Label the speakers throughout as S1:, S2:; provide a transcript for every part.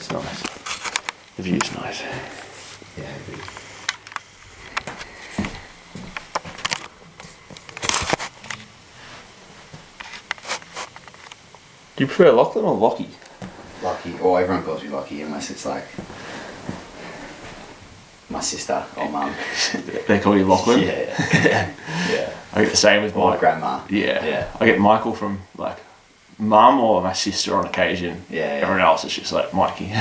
S1: It's nice. The view's nice.
S2: Yeah.
S1: Do you prefer Lachlan or Lockie?
S2: Lucky, or everyone calls me Lucky unless it's like my sister or mum.
S1: They call you Lachlan?
S2: Yeah. Yeah.
S1: I get the same with
S2: Or
S1: my
S2: grandma.
S1: Yeah. I get Michael from like mum or my sister on occasion.
S2: Yeah.
S1: Everyone else is just like Mikey.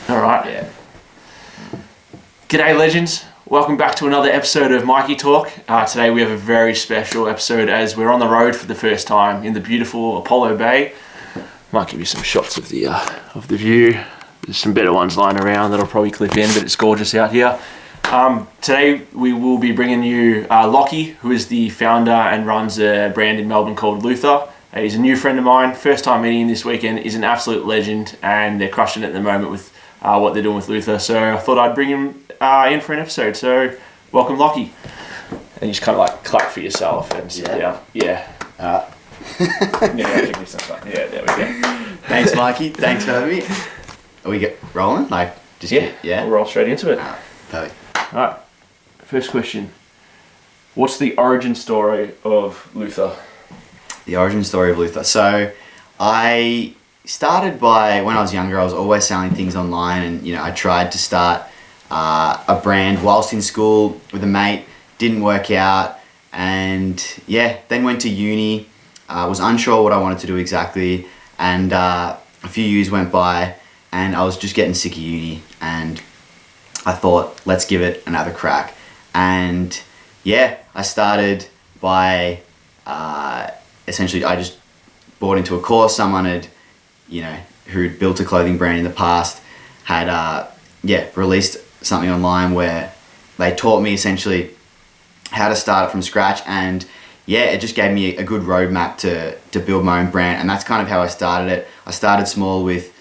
S1: Alright.
S2: Yeah.
S1: G'day legends. Welcome back to another episode of Mikey Talk. Today we have a very special episode as we're on the road for the first time in the beautiful Apollo Bay. Might give you some shots of the view. There's some better ones lying around that'll probably clip in, but it's gorgeous out here. Today we will be bringing you Lachy, who is the founder and runs a brand in Melbourne called Luther. He's a new friend of mine. First time meeting him this weekend. He's an absolute legend, and they're crushing it at the moment with what they're doing with Luther. So I thought I'd bring him in for an episode. So welcome, Lachy. And you just kind of like clap for yourself and sit down. Yeah. Yeah, there we go.
S2: Thanks, Mikey. Thanks for having me. Are we rolling? Like, just
S1: We'll roll straight into it.
S2: Perfect.
S1: All right. First question. What's the origin story of Luther?
S2: The origin story of Luther. So, I started by, when I was younger, I was always selling things online, and I tried to start a brand whilst in school with a mate. Didn't work out, and then went to uni. Was unsure what I wanted to do exactly, and a few years went by, and I was just getting sick of uni, and I thought, let's give it another crack. And I started by essentially I just bought into a course. Someone had, who'd built a clothing brand in the past, had released something online where they taught me essentially how to start it from scratch, and it just gave me a good roadmap to build my own brand. And that's kind of how I started it. I started small with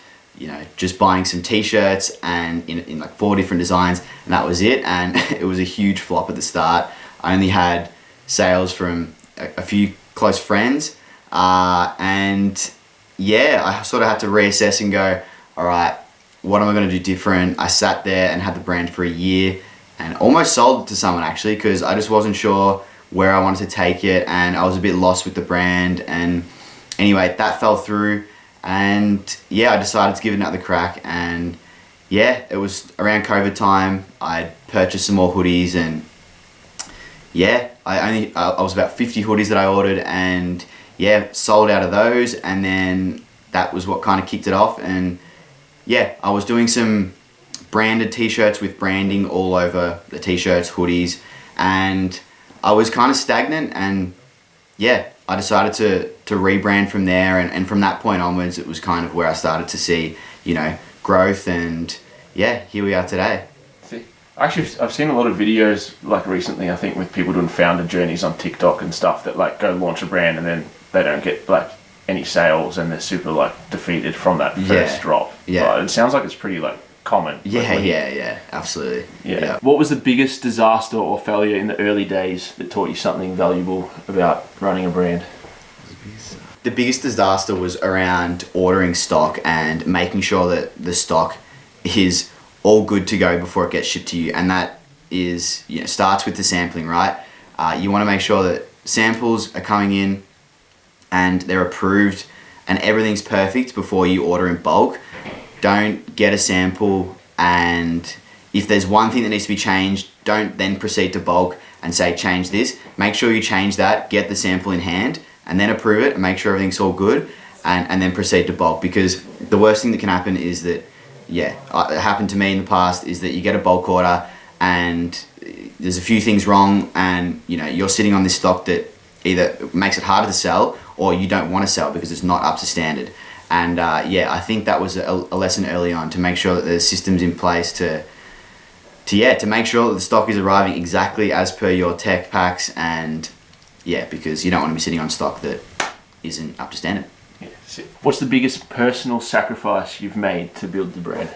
S2: just buying some t-shirts and in like 4 different designs, and that was it. And it was a huge flop at the start. I only had sales from a few close friends, and I sort of had to reassess and go, all right, what am I going to do different? I sat there and had the brand for a year and almost sold it to someone, actually, because I just wasn't sure where I wanted to take it, and I was a bit lost with the brand. And anyway, that fell through, and I decided to give it another crack. And it was around COVID time. I purchased some more hoodies, and I was about 50 hoodies that I ordered, and sold out of those. And then that was what kind of kicked it off. And I was doing some branded t-shirts with branding all over the t-shirts, hoodies, and I was kind of stagnant. And I decided to rebrand from there, and from that point onwards it was kind of where I started to see growth, and here we are today.
S1: Actually, I've seen a lot of videos like recently, I think, with people doing founder journeys on TikTok and stuff that like go launch a brand and then they don't get like any sales, and they're super like defeated from that first drop. But it sounds like it's pretty like common.
S2: Absolutely.
S1: What was the biggest disaster or failure in the early days that taught you something valuable about running a brand?
S2: The biggest disaster was around ordering stock and making sure that the stock is all good to go before it gets shipped to you. And that is, starts with the sampling, right? You want to make sure that samples are coming in and they're approved and everything's perfect before you order in bulk. Don't get a sample, and if there's one thing that needs to be changed, don't then proceed to bulk and say change this. Make sure you change that, get the sample in hand, and then approve it and make sure everything's all good, and then proceed to bulk. Because the worst thing that can happen is that, it happened to me in the past, is that you get a bulk order and there's a few things wrong, and you're sitting on this stock that either makes it harder to sell or you don't want to sell because it's not up to standard. And I think that was a lesson early on, to make sure that there's systems in place to make sure that the stock is arriving exactly as per your tech packs, and because you don't want to be sitting on stock that isn't up to standard.
S1: What's the biggest personal sacrifice you've made to build the brand?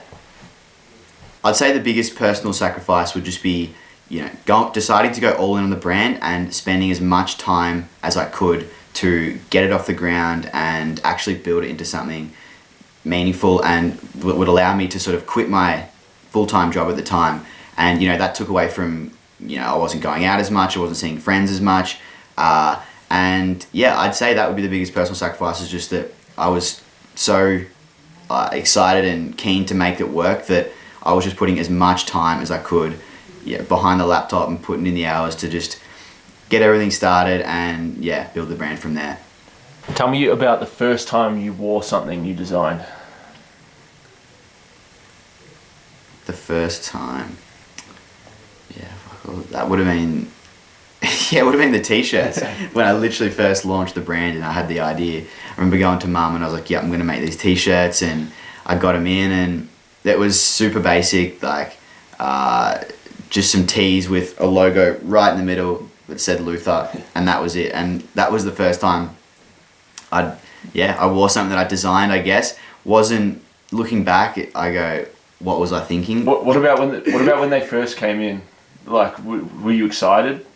S2: I'd say the biggest personal sacrifice would just be, deciding to go all in on the brand and spending as much time as I could to get it off the ground and actually build it into something meaningful and would allow me to sort of quit my full-time job at the time. And, you know, that took away from, you know, I wasn't going out as much, I wasn't seeing friends as much. And yeah, I'd say that would be the biggest personal sacrifice, is just that I was so excited and keen to make it work that I was just putting as much time as I could behind the laptop and putting in the hours to just get everything started and build the brand from there.
S1: Tell me about the first time you wore something you designed.
S2: The first time, that would have been, it would have been the t-shirts. When I literally first launched the brand and I had the idea. I remember going to mum and I was like, I'm going to make these t-shirts, and I got them in, and it was super basic, like just some tees with a logo right in the middle that said Luther, and that was it. And that was the first time I wore something that I designed, I guess. Wasn't, looking back, I go, what was I thinking?
S1: What about when they first came in? Like, were you excited?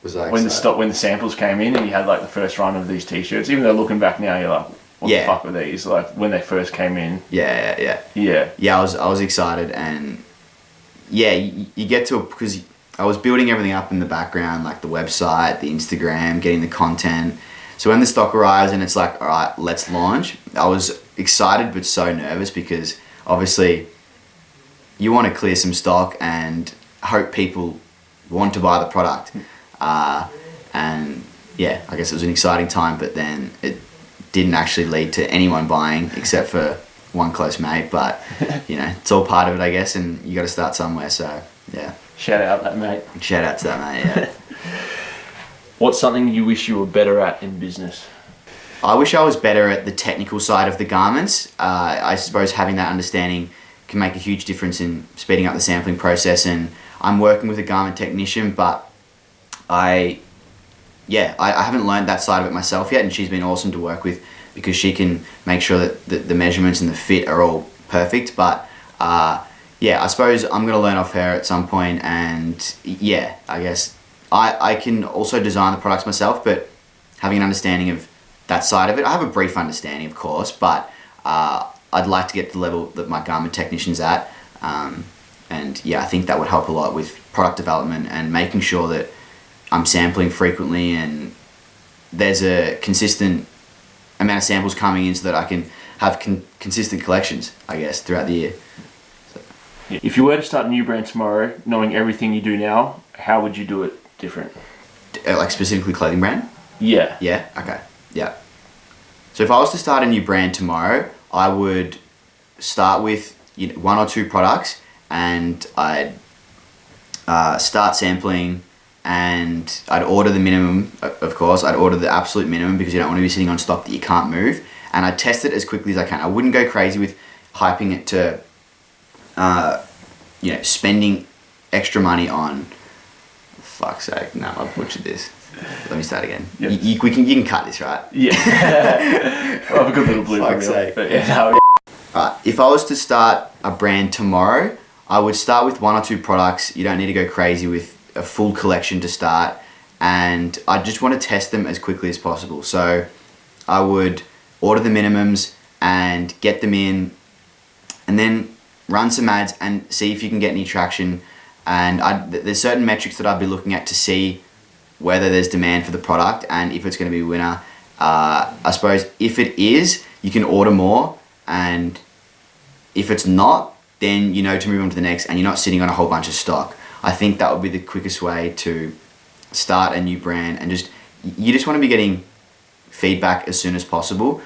S2: Was I
S1: when
S2: excited?
S1: when the samples came in and you had like the first run of these t-shirts? Even though looking back now, you're like, what the fuck were these? Like when they first came in.
S2: Yeah. I was excited, and you get to, because I was building everything up in the background, like the website, the Instagram, getting the content. So when the stock arrives and it's like, all right, let's launch, I was excited but so nervous, because obviously you want to clear some stock and hope people want to buy the product. And I guess it was an exciting time, but then it didn't actually lead to anyone buying except for one close mate. But you know, it's all part of it, I guess, and you got to start somewhere. So yeah.
S1: Shout out that mate.
S2: Shout out to that mate. Yeah.
S1: What's something you wish you were better at in business?
S2: I wish I was better at the technical side of the garments. I suppose having that understanding can make a huge difference in speeding up the sampling process. And I'm working with a garment technician, but I haven't learned that side of it myself yet, and she's been awesome to work with because she can make sure that the measurements and the fit are all perfect. But I suppose I'm going to learn off her at some point, and I guess I can also design the products myself, but having an understanding of that side of it, I have a brief understanding, of course, but I'd like to get to the level that my garment technician's at. I think that would help a lot with product development and making sure that I'm sampling frequently and there's a consistent amount of samples coming in so that I can have consistent collections, I guess, throughout the year. So.
S1: If you were to start a new brand tomorrow, knowing everything you do now, how would you do it different?
S2: Like specifically clothing brand?
S1: Yeah.
S2: Yeah? Okay. Yeah. So if I was to start a new brand tomorrow, I would start with one or two products, and I'd start sampling, and I'd order the minimum, of course. I'd order the absolute minimum because you don't want to be sitting on stock that you can't move. And I'd test it as quickly as I can. I wouldn't go crazy with hyping it to, spending extra money on, fuck's sake, no, I butchered this. Let me start again. Yep. You can cut this, right?
S1: Yeah. I'll have a good little blue reel.
S2: Alright, if I was to start a brand tomorrow, I would start with one or two products. You don't need to go crazy with a full collection to start, and I just want to test them as quickly as possible. So I would order the minimums and get them in, and then run some ads and see if you can get any traction. And there's certain metrics that I'd be looking at to see whether there's demand for the product and if it's going to be a winner. I suppose if it is, you can order more, and if it's not, then you know to move on to the next, and you're not sitting on a whole bunch of stock. I think that would be the quickest way to start a new brand, and you just want to be getting feedback as soon as possible.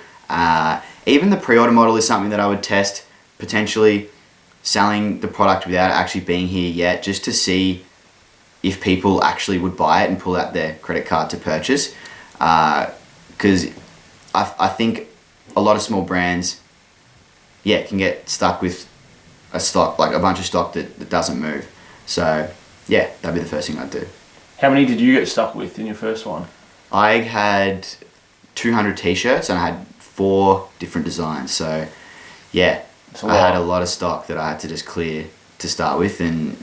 S2: Even the pre-order model is something that I would test, potentially selling the product without it actually being here yet, just to see if people actually would buy it and pull out their credit card to purchase. Because I think a lot of small brands, can get stuck with a stock, like a bunch of stock that doesn't move. So that'd be the first thing I'd do.
S1: How many did you get stuck with in your first one?
S2: I had 200 t-shirts and I had 4 different designs. So I had a lot of stock that I had to just clear to start with, and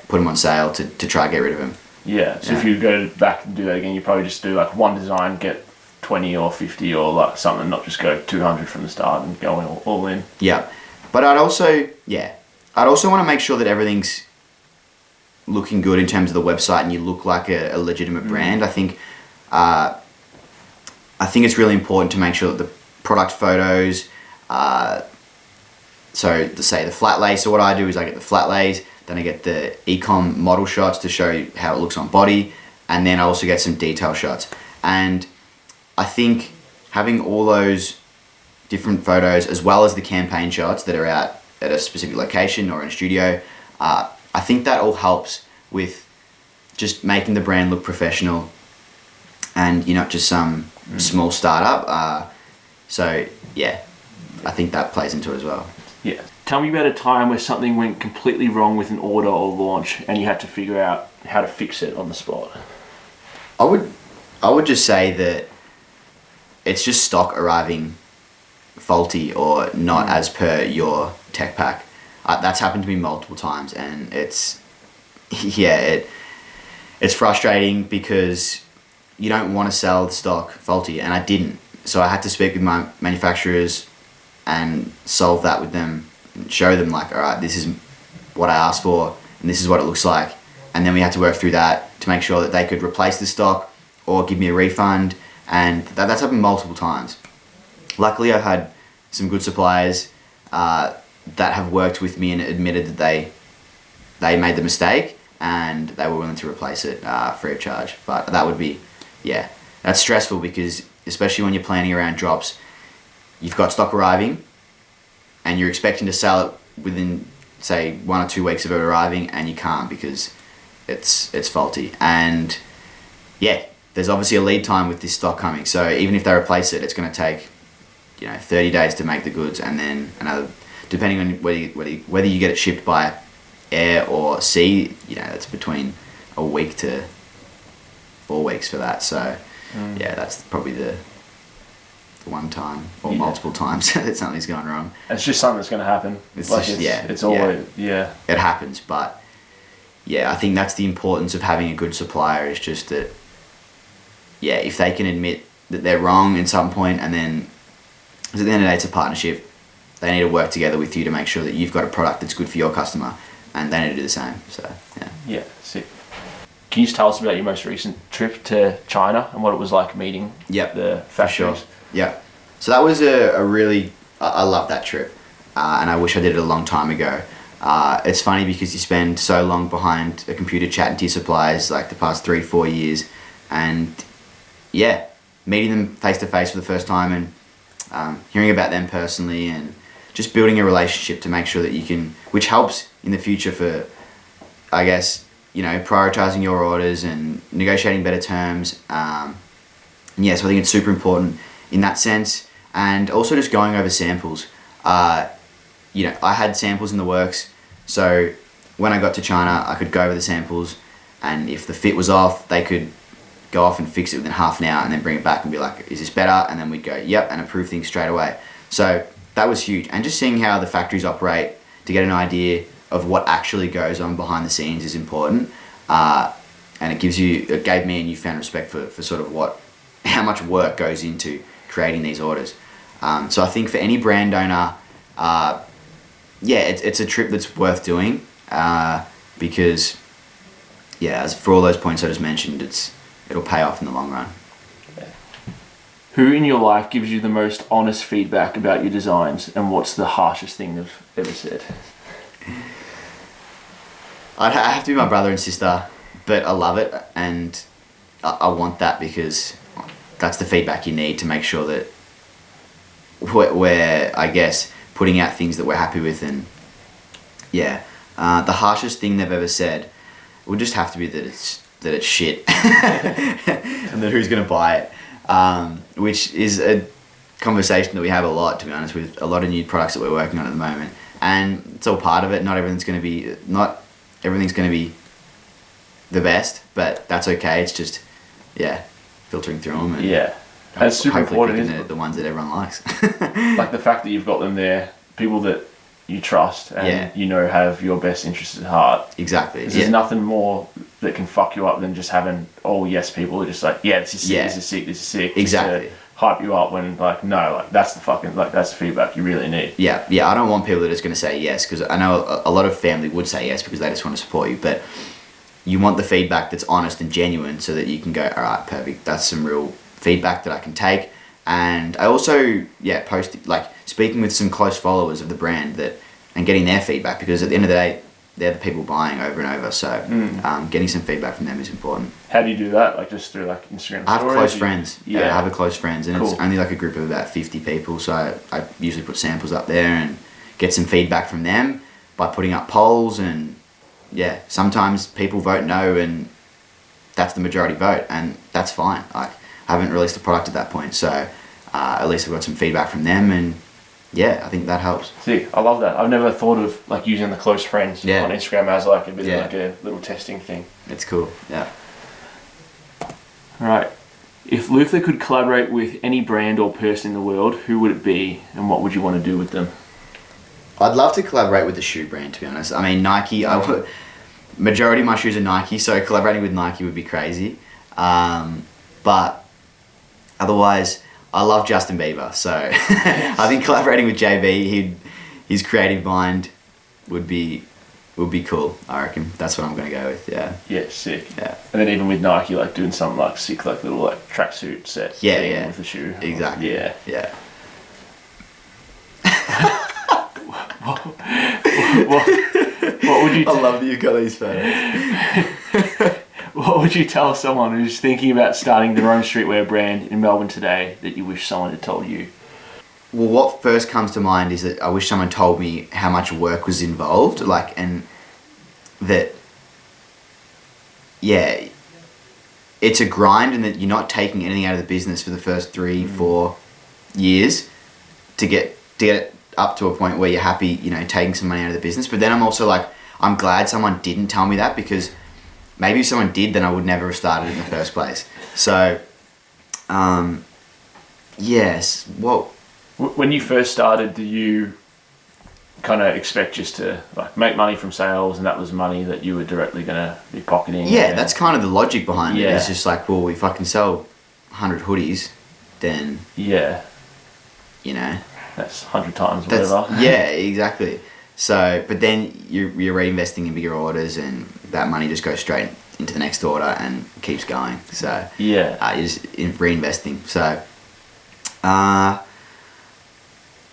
S2: put them on sale to try and get rid of them.
S1: Yeah, so if you go back and do that again, you probably just do like one design, get 20 or 50 or like something, not just go 200 from the start and go all in.
S2: Yeah. But I'd also want to make sure that everything's looking good in terms of the website and you look like a legitimate brand. I think it's really important to make sure that the product photos, so to say the flat lay. So what I do is I get the flat lays, then I get the e-com model shots to show you how it looks on body, and then I also get some detail shots. And I think having all those different photos as well as the campaign shots that are out at a specific location or in a studio, I think that all helps with just making the brand look professional and you're not just some small startup. So yeah, I think that plays into it as well.
S1: Yeah. Tell me about a time where something went completely wrong with an order or launch and you had to figure out how to fix it on the spot.
S2: I would just say that it's just stock arriving faulty or not as per your tech pack. That's happened to me multiple times, and it's frustrating because you don't want to sell the stock faulty, and I didn't. So I had to speak with my manufacturers and solve that with them and show them like, all right, this is what I asked for and this is what it looks like. And then we had to work through that to make sure that they could replace the stock or give me a refund, and that's happened multiple times. Luckily, I've had some good suppliers that have worked with me and admitted that they made the mistake and they were willing to replace it free of charge. But that would be, that's stressful because especially when you're planning around drops, you've got stock arriving and you're expecting to sell it within, say, 1 or 2 weeks of it arriving, and you can't because it's faulty. And there's obviously a lead time with this stock coming. So even if they replace it, it's going to take 30 days to make the goods, and then another, depending on whether you get it shipped by air or sea, it's between a week to 4 weeks for that. So that's probably the one time or multiple times that something's gone wrong.
S1: It's just something that's going to happen. It's always
S2: it happens. But I think that's the importance of having a good supplier, is just that if they can admit that they're wrong in some point, and then, because at the end of the day it's a partnership, they need to work together with you to make sure that you've got a product that's good for your customer, and they need to do the same. So
S1: sick. Can you just tell us about your most recent trip to China and what it was like meeting the factories?
S2: Sure. Yeah. So that was a really, I love that trip, and I wish I did it a long time ago. It's funny because you spend so long behind a computer chatting to your suppliers, like the past 3-4 years, and meeting them face to face for the first time and hearing about them personally, and just building a relationship to make sure that you can, which helps in the future for, I guess, prioritizing your orders and negotiating better terms. So I think it's super important in that sense, and also just going over samples. I had samples in the works, so when I got to China, I could go over the samples, and if the fit was off, they could go off and fix it within half an hour and then bring it back and be like, is this better? And then we'd go, yep, and approve things straight away. So that was huge. And just seeing how the factories operate to get an idea of what actually goes on behind the scenes is important. And it gave me a newfound respect for sort of how much work goes into creating these orders. So I think for any brand owner, it's a trip that's worth doing, because as for all those points I just mentioned, it'll pay off in the long run.
S1: Who in your life gives you the most honest feedback about your designs, and what's the harshest thing they've ever said?
S2: I'd have to be my brother and sister, but I love it, and I want that because that's the feedback you need to make sure that we're, I guess, putting out things that we're happy with. And the harshest thing they've ever said would just have to be that it's shit and that who's going to buy it, which is a conversation that we have a lot, to be honest, with a lot of new products that we're working on at the moment. And it's all part of it. Not everything's going to be the best, but that's okay. It's just filtering through them and
S1: that's super important, isn't it?
S2: The ones that everyone likes.
S1: Like the fact that you've got them there, people that you trust and have your best interests at heart.
S2: Exactly.
S1: There's nothing more that can fuck you up than just having all yes people who are just like, yeah, this is sick, this is sick, this is sick.
S2: Exactly.
S1: Just to hype you up when like, no, like that's the feedback you really need.
S2: Yeah. I don't want people that are just going to say yes, because I know a lot of family would say yes because they just want to support you, but you want the feedback that's honest and genuine so that you can go, all right, perfect, that's some real feedback that I can take. And I also, speaking with some close followers of the brand and getting their feedback, because at the end of the day, they're the people buying over and over. So getting some feedback from them is important.
S1: How do you do that? Like just through like Instagram stories?
S2: I have close friends.
S1: Yeah.
S2: I have a close friends, and
S1: cool.
S2: It's only like a group of about 50 people. So I usually put samples up there and get some feedback from them by putting up polls. And yeah, sometimes people vote no, and that's the majority vote, and that's fine. Like I haven't released a product at that point, so at least I've got some feedback from them, and yeah, I think that helps.
S1: See, I love that. I've never thought of like using the close friends on Instagram as like a bit of like a little testing thing.
S2: It's cool. Yeah.
S1: All right. If Luther could collaborate with any brand or person in the world, who would it be, and what would you want to do with them?
S2: I'd love to collaborate with the shoe brand, to be honest. I mean, Nike. Majority of my shoes are Nike, so collaborating with Nike would be crazy. But otherwise, I love Justin Bieber, so I think collaborating with JB, his creative mind would be cool. I reckon that's what I'm gonna go with. Yeah.
S1: Yeah, sick.
S2: Yeah.
S1: And then even with Nike, like doing something like sick, like little like tracksuit set.
S2: Yeah.
S1: With the shoe.
S2: Exactly.
S1: Yeah.
S2: Yeah.
S1: What would you?
S2: I love that you've got these photos.
S1: What would you tell someone who's thinking about starting their own streetwear brand in Melbourne today that you wish someone had told you?
S2: Well, what first comes to mind is that I wish someone told me how much work was involved, and that, yeah, it's a grind, and that you're not taking anything out of the business for the first 3-4 years to get it up to a point where you're happy, taking some money out of the business. But then I'm also like, I'm glad someone didn't tell me that, because maybe if someone did, then I would never have started in the first place. So, yes. Well,
S1: when you first started, do you kind of expect just to like make money from sales, and that was money that you were directly going to be pocketing?
S2: Yeah, that's kind of the logic behind it.
S1: Yeah.
S2: It's just like, well, if I can sell 100 hoodies, then
S1: that's 100 times whatever.
S2: Yeah, exactly. So, but then you're reinvesting in bigger orders, and that money just goes straight into the next order and keeps going. So
S1: yeah,
S2: you're just reinvesting. So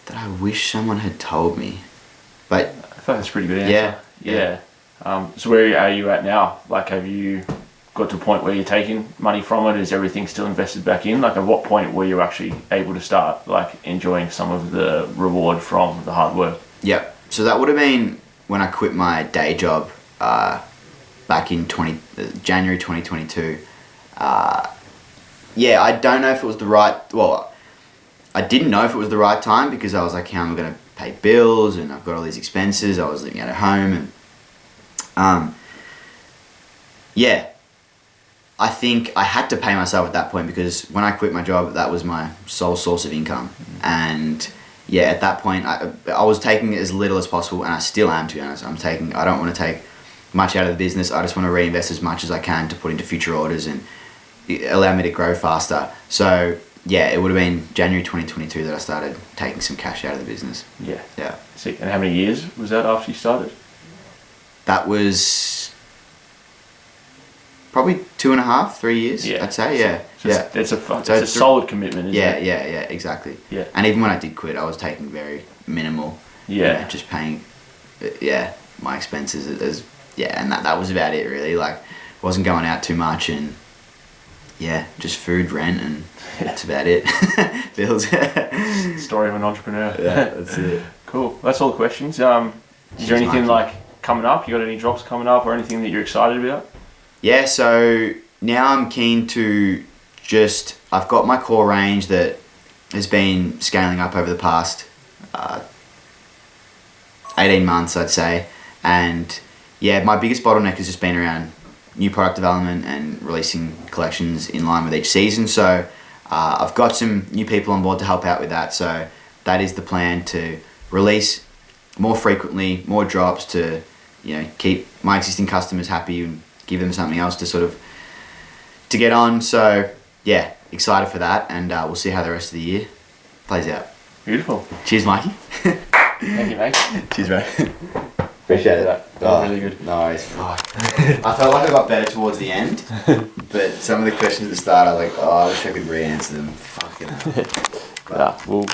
S2: that I wish someone had told me, but
S1: I thought that's a pretty good answer. Yeah. So where are you at now? Like, have you got to a point where you're taking money from it? Is everything still invested back in? Like, at what point were you actually able to start like enjoying some of the reward from the hard work?
S2: Yep. So that would have been when I quit my day job back in January 2022. I don't know if it was the right... Well, I didn't know if it was the right time, because I was like, how am I going to pay bills, and I've got all these expenses. I was living at home, and I think I had to pay myself at that point, because when I quit my job, that was my sole source of income. And yeah, at that point, I was taking as little as possible, and I still am, to be honest. I don't want to take much out of the business. I just want to reinvest as much as I can to put into future orders and allow me to grow faster. So yeah, it would have been January 2022 that I started taking some cash out of the business.
S1: Yeah.
S2: Yeah.
S1: Sick. And how many years was that after you started?
S2: That was probably 2.5, 3 years.
S1: Yeah.
S2: I'd say. Yeah.
S1: So
S2: yeah.
S1: It's a solid commitment, isn't it?
S2: Yeah, exactly.
S1: Yeah.
S2: And even when I did quit, I was taking very minimal.
S1: Yeah.
S2: Just paying, my expenses and that was about it, really. Like, wasn't going out too much, and just food, rent, and that's about it. Bills.
S1: Story of an entrepreneur.
S2: Yeah, that's it.
S1: Cool. That's all the questions. Is there anything like coming up? You got any drops coming up, or anything that you're excited about?
S2: Yeah, so now I'm keen to I've got my core range that has been scaling up over the past 18 months, I'd say. And my biggest bottleneck has just been around new product development and releasing collections in line with each season. So I've got some new people on board to help out with that. So that is the plan, to release more frequently, more drops, to keep my existing customers happy and give them something else to sort of to get on. So yeah, excited for that, and we'll see how the rest of the year plays out.
S1: Beautiful.
S2: Cheers, Mikey.
S1: Thank you, mate.
S2: Cheers, mate. Appreciate it.
S1: That was really good.
S2: Nice. Fuck. I felt like I got better towards the end, but some of the questions at the start, I was like, oh, I wish I could re-answer them. Fucking hell.
S1: Well,